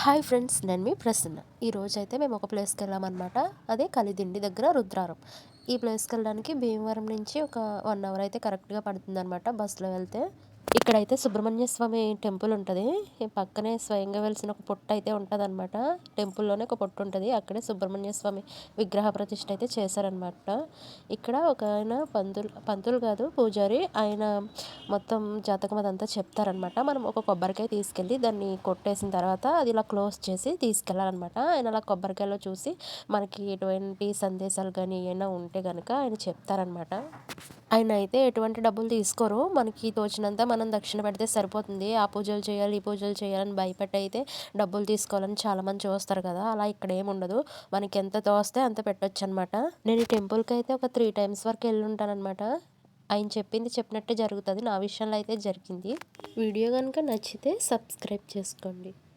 Hi friends, నేను మీ ప్రసన్న. ఈరోజైతే మేము ఒక ప్లేస్కి వెళ్ళామన్నమాట. అదే కలిదిండి దగ్గర రుద్రారం. ఈ ప్లేస్కి వెళ్ళడానికి భీమవరం నుంచి ఒక 1 అవర్ అయితే కరెక్ట్గా పడుతుందన్నమాట బస్సులో వెళ్తే. ఇక్కడైతే సుబ్రహ్మణ్య స్వామి టెంపుల్ ఉంటుంది. ఈ పక్కనే స్వయంగా వెలిసిన ఒక పుట్ట అయితే ఉంటుంది అనమాట. టెంపుల్లోనే ఒక పుట్ట ఉంటుంది. అక్కడే సుబ్రహ్మణ్య స్వామి విగ్రహ ప్రతిష్ఠ అయితే చేశారనమాట. ఇక్కడ ఒక ఆయన పంతులు కాదు, పూజారి. ఆయన మొత్తం జాతకం అదంతా చెప్తారనమాట. మనం ఒక కొబ్బరికాయ తీసుకెళ్ళి దాన్ని కొట్టేసిన తర్వాత అది ఇలా క్లోజ్ చేసి తీసుకెళ్ళాలన్నమాట. ఆయన అలా కొబ్బరికాయలో చూసి మనకి ఎటువంటి సందేశాలు కానీ ఏమైనా ఉంటే కనుక ఆయన చెప్తారనమాట. ఆయన అయితే ఎటువంటి డబ్బులు తీసుకోరు. మనకి తోచినంత మనం దక్షిణ పెడితే సరిపోతుంది. ఆ పూజలు చేయాలి, ఈ పూజలు చేయాలని భయపెట్టి అయితే డబ్బులు తీసుకోవాలని చాలామంది చూస్తారు కదా! అలా ఇక్కడ ఏముండదు. మనకి ఎంత తోస్తే అంత పెట్టొచ్చనమాట. నేను ఈ టెంపుల్‌కి అయితే ఒక 3 టైమ్స్ వరకు ఎళ్ళుంటాననమాట. ఆయన చెప్పింది చెప్పినట్టే జరుగుతది. నా విషయంలో అయితే జరిగింది. వీడియో గనుక నచ్చితే సబ్స్క్రైబ్ చేసుకోండి.